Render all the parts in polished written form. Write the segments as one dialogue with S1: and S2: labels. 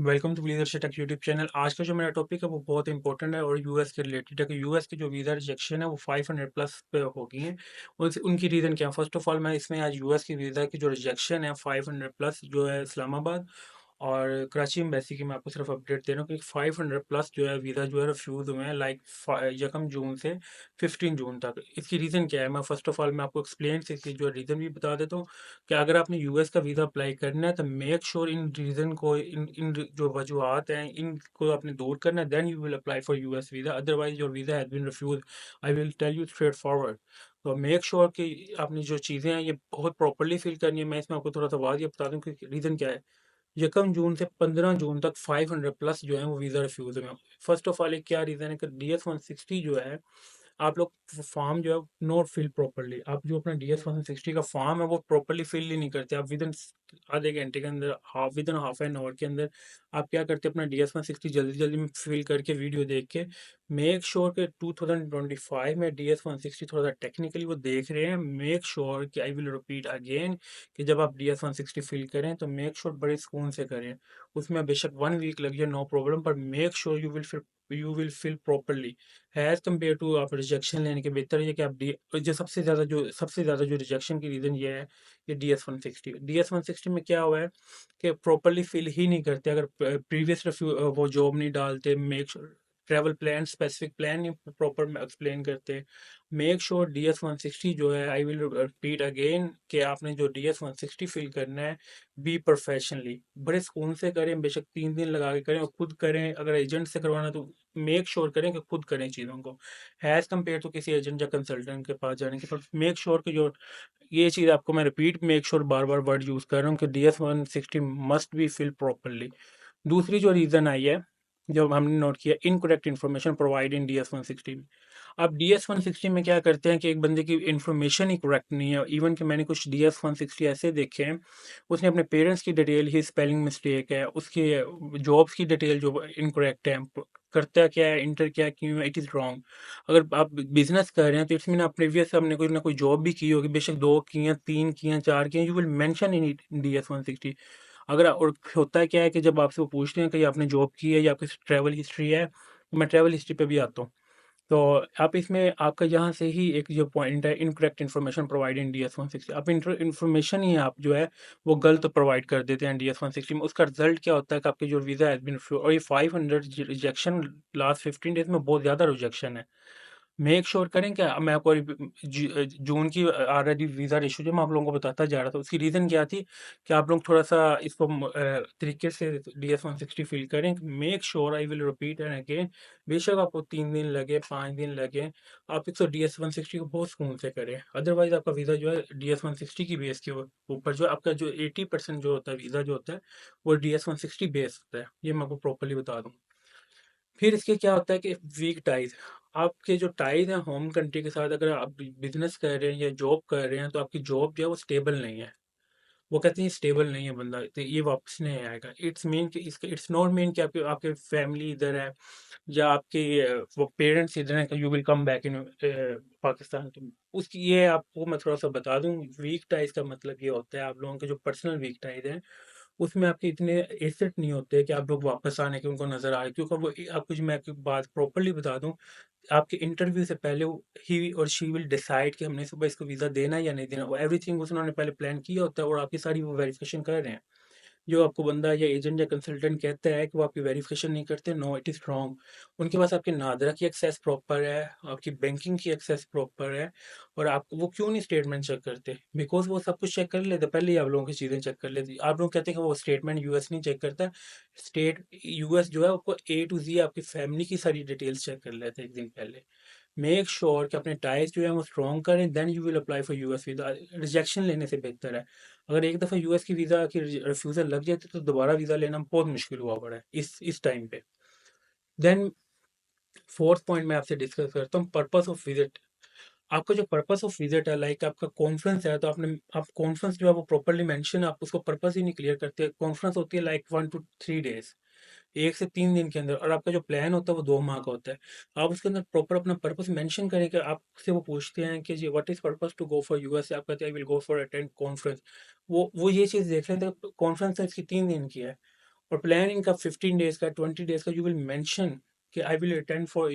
S1: Welcome to leadership tech YouTube channel. आज का जो मेरा टॉपिक है वो बहुत इंपॉर्टेंट है और यूएस के रिलेटेड है कि यूएस की जो वीज़ा रिजेक्शन है वो 500 प्लस पे हो गई है। उनकी रीज़न क्या है? फर्स्ट ऑफ ऑल मैं इसमें आज यूएस की वीज़ा की जो रिजेक्शन है 500 प्लस जो है इस्लामाबाद और कराची एम्बेसी की मैं आपको सिर्फ अपडेट दे रहा हूँ कि 500 प्लस जो है वीज़ा जो है रिफ्यूज़ हुए हैं लाइक यकम जून से 15 जून तक। इसकी रीज़न क्या है? मैं फर्स्ट ऑफ ऑल मैं आपको एक्सप्लेन से इसकी जो रीज़न भी बता देता हूँ कि अगर आपने यूएस का वीज़ा अप्लाई करना है तो मेक श्योर इन रीज़न को इन इन जो वजूहत हैं इनको आपने दूर करना है, then you will apply for US visa, otherwise your visa has been refuse. I will tell you straightforward. तो मेक श्योर कि आपने जो चीज़ें हैं ये बहुत प्रॉपरली फिल करनी है। मैं इसमें आपको थोड़ा सा वाज़ ये बता दूं कि रीज़न क्या है। यकम जून से 15 जून तक 500 प्लस जो है वो वीज़ा रिफ्यूज में। फर्स्ट ऑफ ऑल एक क्या रीज़न है कि DS-160 जो है आप लोग फॉर्म जो है नॉट फिल प्रॉपरली। आप जो अपना DS-160 का फॉर्म है वो प्रॉपरली फिल ही नहीं करते। आप विद इन आधे घंटे के अंदर, with in half an hour के अंदर आप क्या करते हैं, अपना DS-160 जल्दी जल्दी में फिल करके वीडियो देख के मेक श्योर कि 2025 में DS-160 थोड़ा सा टेक्निकली वो देख रहे हैं। मेक श्योर कि आई विल रिपीट अगेन कि जब आप DS-160 फिल करें तो मेक श्योर बड़े सुकून से करें। उसमें बेशक 1 वीक लग जाए, नो प्रॉब्लम, पर make sure you will fill properly as compare to. आप रिजेक्शन लेने के बेहतर है कि आप डी जो सबसे ज़्यादा जो रिजेक्शन की रीज़न ये है कि DS-160 में क्या हुआ है कि प्रॉपरली फिल ही नहीं करते। अगर प्रीवियस वो जॉब नहीं डालते, make travel plan specific plan नहीं प्रॉपर एक्सप्लेन करते। मेक श्योर DS-160 जो है, आई विल रिपीट अगेन कि आपने जो DS-160 फिल करना है बी प्रोफेशनली, बड़े सुकून से करें, बेशक 3 दिन लगा के करें और खुद करें। अगर एजेंट से करवाना तो मेक श्योर करें कि खुद करें चीज़ों को एज कम्पेयर टू किसी एजेंट या कंसल्टेंट के पास जाने के। पर मेक श्योर कि जो ये चीज़ आपको मैं रिपीट मेक श्योर बार बार वर्ड यूज़ कर रहा हूँ कि DS-160 must be fill properly. दूसरी जो रीज़न आई है, जो हमने नोट किया, incorrect information provide in DS-160 में। अब DS-160 में क्या करते हैं कि एक बंदे की इन्फॉर्मेशन ही करेक्ट नहीं है। इवन कि मैंने कुछ DS-160 ऐसे देखे हैं, उसने अपने पेरेंट्स की डिटेल ही स्पेलिंग मिस्टेक है, उसकी जॉब्स की डिटेल जो इनकरेक्ट है, करता क्या है, इंटर क्या क्यों है, इट इज़ रॉन्ग। अगर आप बिजनेस कर रहे हैं तो इट्स मीन आप प्रीवियस आपने कोई ना कोई जॉब भी की होगी, बेशक 2 की, 3 की, 4 की, you will mention in DS-160। अगर और होता है क्या है कि जब आपसे वो पूछते हैं कि आपने जॉब की है या आपकी ट्रैवल हिस्ट्री है, तो मैं ट्रैवल हिस्ट्री पे भी आता हूँ। तो आप इसमें आपका यहाँ से ही एक जो पॉइंट है, incorrect information provide in DS-160, आप इन्फॉर्मेशन ही आप जो है वो गलत प्रोवाइड कर देते हैं DS-160 में। उसका रिजल्ट क्या होता है कि आपके जो वीज़ा हैज़ बीन, और ये 500 रिजेक्शन लास्ट 15 डेज में बहुत ज़्यादा रिजेक्शन है। मेक श्योर करें कि मैं आपको जून की ऑलरेडी वीज़ा इशू जो मैं आप लोगों को बताता जा रहा था, उसकी रीज़न क्या थी कि आप लोग थोड़ा सा इसको तरीके से DS-160 फिल करें। Make sure, I will repeat and again, बेशक आपको 3 दिन लगे, 5 दिन लगे, आप इसको DS-160 को बहुत सुकून से करें। अदरवाइज आपका वीज़ा जो है DS-160 की बेस के ऊपर, जो आपका जो 80% जो होता है वीज़ा जो होता है वो DS-160 बेस होता है। ये मैं आपको प्रॉपरली बता दूँ। फिर इसके क्या होता है कि वीक टाइज, आपके जो टाइज हैं होम कंट्री के साथ, अगर आप बिजनेस कर रहे हैं या जॉब कर रहे हैं तो आपकी जॉब जो है वो स्टेबल नहीं है। वो कहते हैं स्टेबल नहीं है बंदा तो ये वापस नहीं आएगा। इट्स मीन कि इसका इट्स नॉट मीन कि आपके आपके फैमिली इधर है या आपके वो पेरेंट्स इधर हैं, you will come back in Pakistan. तो उसकी ये आपको मैं थोड़ा सा बता दूं, वीक टाइज का मतलब ये होता है आप लोगों के जो पर्सनल वीक टाइज हैं उसमें आपके इतने एसेट नहीं होते कि आप लोग वापस आने के उनको नजर आए, क्योंकि वो आपको जो मैं आपकी बात प्रॉपरली बता दूं, आपके इंटरव्यू से पहले ही और शी विल डिसाइड कि हमने सुबह इसको वीज़ा देना है या नहीं देना। वो एवरीथिंग उन्होंने पहले प्लान किया होता है और आपकी सारी वो वेरिफिकेशन कर रहे हैं। जो आपको बंदा या एजेंट या कंसल्टेंट कहता है कि वो आपकी वेरिफिकेशन नहीं करते, नो, इट इज़ रॉन्ग। उनके पास आपके नादरा की एक्सेस प्रॉपर है, आपकी बैंकिंग की एक्सेस प्रॉपर है, और आप वो क्यों नहीं स्टेटमेंट चेक करते? बिकॉज वो सब कुछ चेक कर लेते, पहले ही आप लोगों की चीज़ें चेक कर लेती। आप लोग कहते हैं कि वो स्टेटमेंट यूएस नहीं चेक करता। स्टेट यूएस जो है आपको A to Z आपकी फैमिली की सारी डिटेल्स चेक कर लेते हैं एक दिन पहले। मेक श्योर कि अपने टाइज जो है वो स्ट्रॉन्ग करें, then you will apply for US visa. Rejection लेने से बेहतर है। अगर एक दफ़ा यूएस की वीज़ा की रिफ्यूज़ल लग जाती तो दोबारा वीज़ा लेना बहुत मुश्किल हुआ पड़ा है इस टाइम पे। देन फोर्थ पॉइंट मैं आपसे डिस्कस करता हूँ, पर्पस ऑफ विजिट। आपका जो पर्पस ऑफ विजिट है, लाइक आपका कॉन्फ्रेंस है, तो आपने आप कॉन्फ्रेंस जो है वो प्रॉपरली मेंशन, आप उसको पर्पस ही नहीं क्लियर करते। कॉन्फ्रेंस होती है लाइक 1 to 3 डेज, 1 से 3 दिन के अंदर, और आपका जो प्लान होता है वो 2 माह का होता है। आप उसके अंदर प्रॉपर अपना पर्पस मेंशन करें कि आपसे वो पूछते हैं कि जी what is purpose to go for US, आप कहते हैं I will go for attend conference. वो ये चीज़ देख लेते हैं, कॉन्फ्रेंस इसकी 3 दिन की है, और प्लान इनका 15 डेज का 20 डेज का यू विल मेंशन कि I will attend for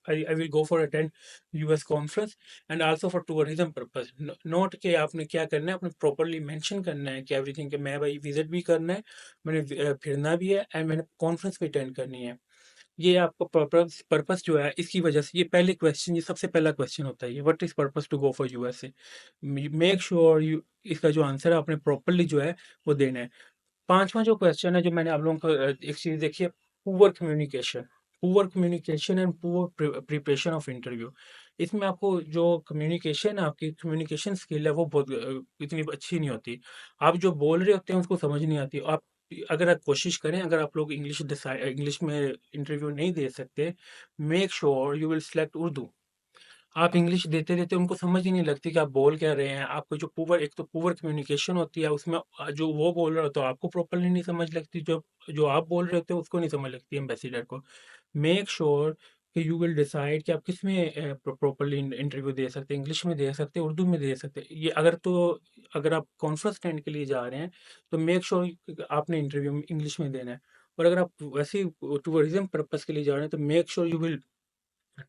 S1: I will go for attend US conference and also for tourism purpose. Note के आपने क्या करना है, आपने प्रॉपरली मेंशन करना है कि एवरीथिंग कि मैं भाई विजिट भी करना है, मैंने फिरना भी है एंड मैंने कॉन्फ्रेंस भी अटेंड करनी है। ये आपका पर्पस पर्पस जो है इसकी वजह से, ये पहले क्वेश्चन, ये सबसे पहला क्वेश्चन होता है ये, what is purpose to go for USA. Make sure you, इसका जो आंसर है आपने प्रॉपरली जो है वो देना है। पांचवा जो क्वेश्चन है जो मैंने आप लोगों को एक चीज देखी है, poor communication and poor preparation of interview. इसमें आपको जो कम्युनिकेशन है, आपकी कम्युनिकेशन स्किल है वो बहुत इतनी अच्छी नहीं होती। आप जो बोल रहे होते हैं उसको समझ नहीं आती। आप अगर आप कोशिश करें, अगर आप लोग इंग्लिश में इंटरव्यू नहीं दे सकते, make sure you will select Urdu. आप इंग्लिश देते-देते उनको समझ ही नहीं लगती कि आप बोल क्या रहे हैं। आपको जो पुअर, एक तो पुअर कम्युनिकेशन होती है उसमें, जो वो बोल रहा होता है आपको प्रॉपर्ली नहीं समझ लगती, जो जो आप बोल रहे होते हो उसको नहीं समझ लगती एम्बेसडर को। मेक श्योर कि यू विल डिसाइड कि आप किसमें प्रॉपर्ली इंटरव्यू दे सकते हैं, इंग्लिश में दे सकते हैं, उर्दू में दे सकते हैं। ये अगर आप कॉन्फ्रेंस अटेंड के लिए जा रहे हैं तो मेक श्योर आपने इंटरव्यू इंग्लिश में देना है। और अगर आप वैसे ही टूरिज्म पर्पस के लिए जा रहे हैं तो make sure you will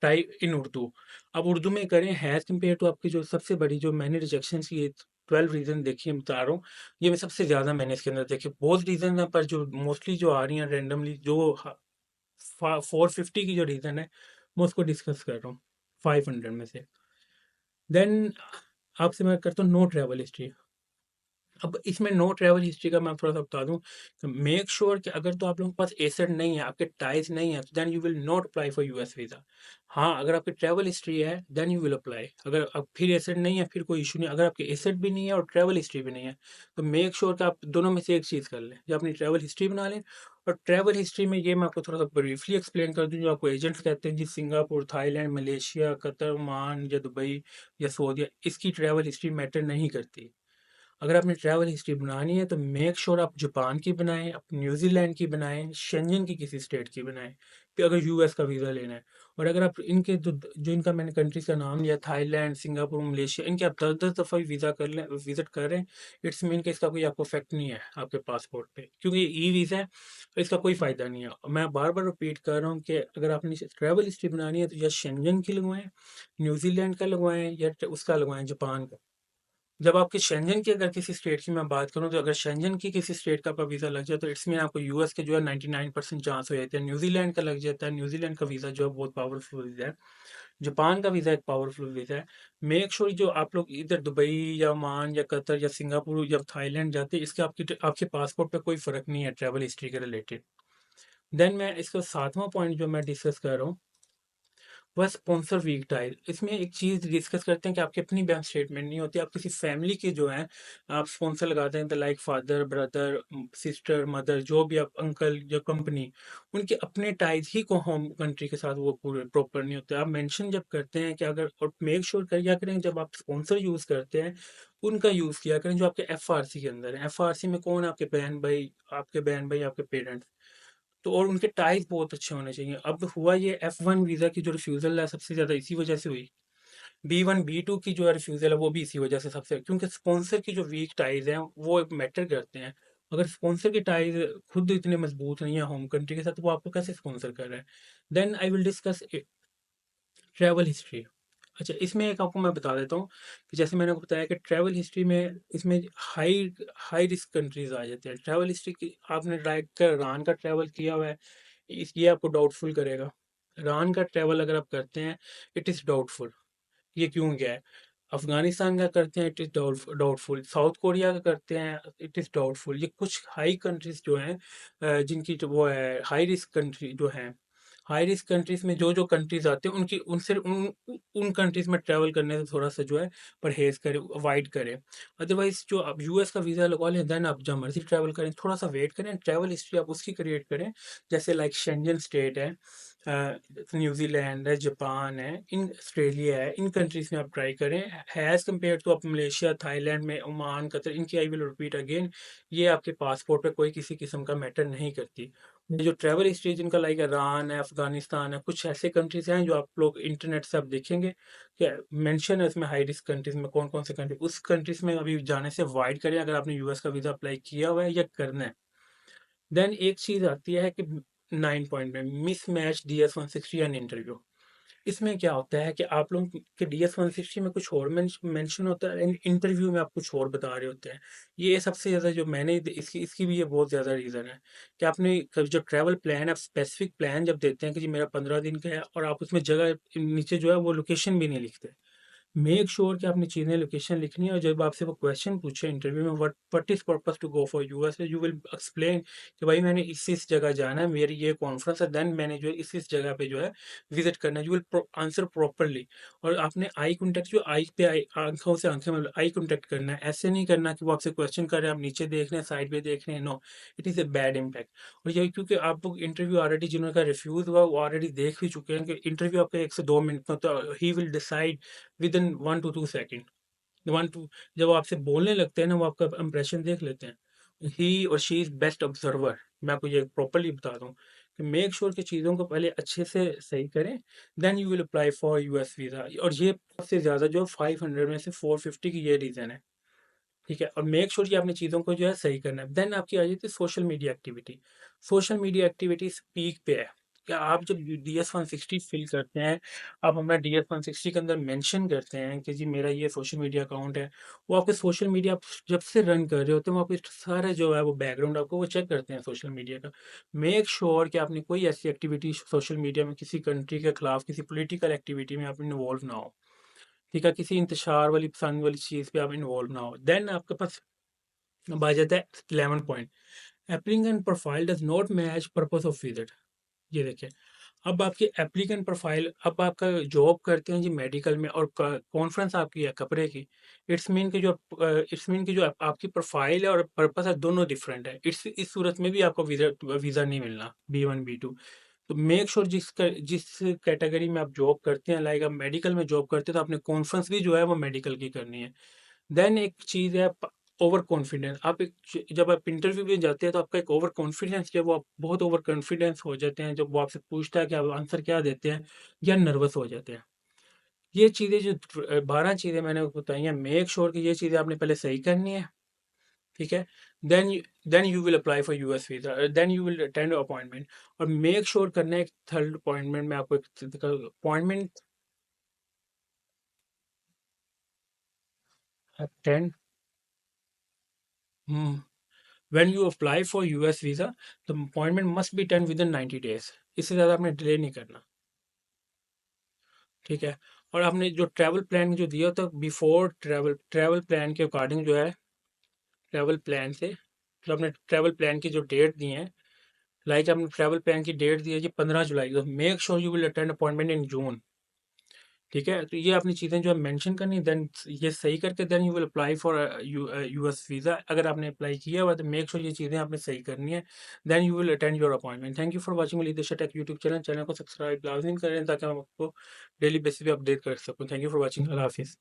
S1: type in Urdu. अब उर्दू में करें हैज़ कम्पेयर टू, आपकी जो सबसे बड़ी जो मैंने रिजेक्शंस की 12 रीज़न देखी है, मैं बता रहा हूँ, ये मैं सबसे ज़्यादा मैंने इसके अंदर देखे। बहुत रीज़न है पर जो मोस्टली जो आ रही हैं रैंडमली, जो 450 की जो रीज़न है मैं उसको डिस्कस कर रहा हूँ 500 में से। देन आपसे मैं करता हूँ नो ट्रैवल हिस्ट्री। अब इसमें नो ट्रैवल हिस्ट्री का मैं थोड़ा सा बता दूं, मेक श्योर कि अगर तो आप लोगों के पास एसेट नहीं है, आपके टाइज नहीं है, तो then you will not apply for US visa. हाँ, अगर आपकी ट्रैवल हिस्ट्री है देन यू विल अप्लाई। अगर अब फिर एसेट नहीं है फिर कोई इशू नहीं। अगर आपके एसेट भी नहीं है और ट्रैवल हिस्ट्री भी नहीं है तो मेक श्योर कि आप दोनों में से एक चीज़ कर लें, या अपनी ट्रैवल हिस्ट्री बना लें। और ट्रैवल हिस्ट्री में ये मैं आपको थोड़ा सा ब्रीफली एक्सप्लेन कर दूं, जो आपको एजेंट्स कहते हैं जी, Singapore, Thailand, Malaysia, Qatar, Oman या दुबई या सऊदीया, इसकी ट्रैवल हिस्ट्री मैटर नहीं करती। अगर आपने ट्रैवल हिस्ट्री बनानी है तो मेक श्योर आप जापान की बनाएं, आप न्यूजीलैंड की बनाएं, शेंजन की किसी स्टेट की बनाएं, फिर अगर यूएस का वीज़ा लेना है। और अगर आप इनके जो इनका मैंने कंट्रीज का नाम लिया, थाईलैंड, सिंगापुर, मलेशिया, इनके आप 10-10 दफ़ा भी वीज़ा कर लें, विजिट करें, इट्स मीन कि इसका कोई आपको इफेक्ट नहीं है आपके पासपोर्ट पे, क्योंकि ये ई वीज़ा है तो इसका कोई फ़ायदा नहीं है। मैं बार बार रिपीट कर रहा हूँ कि अगर आपने ट्रैवल हिस्ट्री बनानी है तो या शेंजन की लगवाएं, न्यूजीलैंड का लगवाएं, या उसका लगवाएं जापान का। जब आपके शेंजन की अगर किसी स्टेट की मैं बात करूं, तो अगर शेंजन की किसी स्टेट का आपका वीज़ा लग जाए तो इट्स मीन आपको यूएस के जो है 99% चांस हो जाते हैं। न्यूजीलैंड का लग जाता है, न्यूजीलैंड का वीज़ा जो है बहुत पावरफुल वीज़ा है। जापान का वीज़ा एक पावरफुल वीज़ा है। मेक श्योर जो आप लोग इधर दुबई या ओमान या कतर या सिंगापुर या थाईलैंड जाते हैं, इसके आपके पासपोर्ट पे कोई फ़र्क नहीं है ट्रैवल हिस्ट्री के रिलेटेड। देन मैं इसका सातवां पॉइंट जो मैं डिस्कस कर रहा हूँ वह स्पॉन्सर वीक टाइल। इसमें एक चीज़ डिस्कस करते हैं कि आपकी अपनी बैंक स्टेटमेंट नहीं होती, आप किसी फैमिली के जो हैं आप स्पॉन्सर लगाते हैं, तो like father, brother, sister, mother, जो भी आप, अंकल या कंपनी, उनके अपने टाइज ही को होम कंट्री के साथ वो पूरे प्रॉपर नहीं होते। आप मेंशन जब करते हैं कि अगर, और मेक श्योर कर क्या करें, जब आप स्पॉन्सर यूज़ करते हैं उनका यूज़ किया करें जो आपके एफ के अंदर है। एफ में कौन है? आपके बहन भाई, आपके पेरेंट्स। तो और उनके टाइज बहुत अच्छे होने चाहिए। अब हुआ ये F1 वीज़ा की जो रिफ्यूज़ल है सबसे ज़्यादा इसी वजह से हुई। B1 B2 की जो रिफ्यूज़ल है वो भी इसी वजह से सबसे, क्योंकि स्पॉन्सर की जो वीक टाइज हैं वो मैटर करते हैं। अगर स्पॉन्सर की टाइज खुद इतने मजबूत नहीं है होम कंट्री के साथ, तो वो आपको कैसे स्पॉन्सर कर रहा है। Then I will discuss travel history. अच्छा, इसमें एक आपको मैं बता देता हूँ कि जैसे मैंने आपको बताया कि ट्रैवल हिस्ट्री में इसमें हाई हाई रिस्क कंट्रीज आ जाते हैं। ट्रैवल हिस्ट्री की आपने डायरेक्ट ईरान का ट्रैवल किया हुआ है, ये आपको डाउटफुल करेगा। ईरान का ट्रैवल अगर आप करते हैं, इट इज़ डाउटफुल। ये क्यों गया है? अफगानिस्तान का करते हैं, it is doubtful. South Korea का करते हैं, इट इज़ डाउटफुल। ये कुछ हाई कंट्रीज जो हैं, जिनकी जो वो है हाई रिस्क कंट्री जो हैं, हाई रिस्क कंट्रीज में जो जो कंट्रीज आते हैं उनकी उनसे उन कंट्रीज में ट्रैवल करने से थोड़ा सा जो है परहेज करें, अवॉइड करें। अदरवाइज जो आप यूएस का वीज़ा लगवा लें देन आप जब मर्जी ट्रैवल करें, थोड़ा सा वेट करें, ट्रैवल हिस्ट्री आप उसकी क्रिएट करें। जैसे लाइक शेंजन स्टेट है, न्यूजीलैंड है, जापान है, इन ऑस्ट्रेलिया है, इन कंट्रीज में आप ट्राई करें। हैज़ कम्पेयर टू आप मलेशिया, थाईलैंड में, ओमान, कतर, इनकी आई विल रिपीट अगेन, ये आपके पासपोर्ट पे कोई किसी किस्म का मैटर नहीं करती। ये जो ट्रैवल हिस्ट्री जिनका लाइक ईरान है, अफगानिस्तान है, कुछ ऐसे कंट्रीज हैं जो आप लोग इंटरनेट से आप देखेंगे कि मेंशन है इसमें हाई रिस्क कंट्रीज में कौन कौन से कंट्री, उस कंट्रीज में अभी जाने से अवॉइड करें अगर आपने यूएस का वीज़ा अप्लाई किया हुआ है या करना है। देन एक चीज़ आती है कि 9 पॉइंट में मिसमैच DS-160 एंड इंटरव्यू। इसमें क्या होता है कि आप लोग के DS-160 में कुछ और मेंशन होता है एंड इंटरव्यू में आप कुछ और बता रहे होते हैं। ये सबसे ज़्यादा जो मैंने इसकी इसकी भी ये बहुत ज़्यादा रीज़न है कि आपने जो ट्रैवल प्लान, आप स्पेसिफिक प्लान जब देते हैं कि जी मेरा 15 दिन का है और आप उसमें जगह नीचे जो है वो लोकेशन भी नहीं लिखते। मेक श्योर कि आपने चीज़ें लोकेशन लिखनी है, और जब आपसे वो क्वेश्चन पूछे इंटरव्यू में, what is purpose to go for US, you will explain कि भाई मैंने इस जगह जाना है, मेरी ये कॉन्फ्रेंस है, देन मैंने जो है इस जगह पे जो है विजिट करना है। You will answer properly. और आपने आई कॉन्टेक्ट, जो आई पे आई, आंखों से आंखें मतलब आई कॉन्टेक्ट करना है। ऐसे नहीं करना कि वो आपसे क्वेश्चन कर रहे हैं, आप नीचे देख रहे हैं, साइड पे देख रहे हैं। No, it is a bad impact. और ये क्योंकि आप लोग इंटरव्यू ऑलरेडी, जिन्होंने का रिफ्यूज हुआ वो ऑलरेडी देख भी चुके हैं कि इंटरव्यू आपका 1 से 2 मिनट में, तो he will decide with in 1 to 2 second. One two जब वो आपसे बोलने लगते हैं ना, वो आपका इंप्रेशन देख लेते हैं। ही और शी इज बेस्ट ऑब्जर्वर। मैं आपको ये प्रॉपरली बता दूं कि मेक श्योर कि चीज़ों को पहले अच्छे से सही करें, then you will apply for US visa. और ये सबसे ज़्यादा जो 500 में से 450 की ये रीज़न है। ठीक है, और मेक श्योर कि आपने चीज़ों को जो है सही करना है। देन आपकी आ जाती है social media activity. Social media activities peak पे है। क्या आप जब DS-160 फिल करते हैं, आप अपना DS-160 के अंदर मेंशन करते हैं कि जी मेरा ये सोशल मीडिया अकाउंट है, वो आपके सोशल मीडिया जब से रन कर रहे होते हैं, वो आपके सारे जो है वो बैकग्राउंड आपको वो चेक करते हैं सोशल मीडिया का। मेक श्योर कि आपने कोई ऐसी एक्टिविटी सोशल मीडिया में किसी कंट्री के खिलाफ, किसी पोलिटिकल एक्टिविटी में आप इन्वॉल्व ना हो। ठीक है, किसी इंतशार वाली पसंद वाली चीज़ पे आप इन्वॉल्व ना हो। देन आपके पास अब आ जाता है 11 point, applicant profile does not match purpose of visit. ये देखिए, अब आपकी एप्लीकेंट प्रोफाइल, अब आपका जॉब करते हैं जी मेडिकल में और कॉन्फ्रेंस आपकी है कपड़े की। इट्स मीन कि जो आपकी प्रोफाइल है और पर्पस है, दोनों डिफरेंट है। इस सूरत में भी आपको वीज़ा वीज़ा नहीं मिलना, B1 B2। तो मेक श्योर जिस कैटेगरी में आप जॉब करते हैं, लाइक आप मेडिकल में जॉब करते हैं, तो आपने कॉन्फ्रेंस भी जो है वो मेडिकल की करनी है। देन एक चीज़ है ओवर कॉन्फिडेंस। आप जब आप इंटरव्यू में जाते हैं तो आपका एक ओवर कॉन्फिडेंस, जब वो आप बहुत ओवर कॉन्फिडेंस हो जाते हैं, जब वो आपसे पूछता है कि आप आंसर क्या देते हैं, या नर्वस हो जाते हैं। ये चीज़ें जो 12 चीज़ें मैंने बताई हैं, मेक श्योर कि ये चीज़ें आपने पहले सही करनी है। ठीक है, then then you will apply for US visa, then you will attend appointment. और मेक श्योर करना है, एक थर्ड अपॉइंटमेंट में आपको एक appointment attend. When you apply for US visa, the appointment must be done within 90 days। इससे ज़्यादा आपने डिले नहीं करना। ठीक है, और आपने जो ट्रैवल प्लान जो दिया होता है, बिफोर ट्रैवल प्लान के अकॉर्डिंग जो है, ट्रैवल प्लान से जो आपने ट्रैवल प्लान की जो डेट दी है, लाइक आपने ट्रैवल प्लान की डेट दी है जी 15 जुलाई, तो make sure you will attend appointment in June. ठीक है, तो ये अपनी चीज़ें जो है मेंशन करनी, देन ये सही करके then you will apply for US visa. अगर आपने अप्लाई किया हुआ तो मेक श्योर ये चीज़ें आपने सही करनी है, then you will attend your appointment. Thank you for watching leadership tech YouTube channel को सब्सक्राइब लाजमी करें ताकि हम आपको डेली बेसिस पे अपडेट कर सकूँ। Thank you for watching. अल्लाह हाफिज़।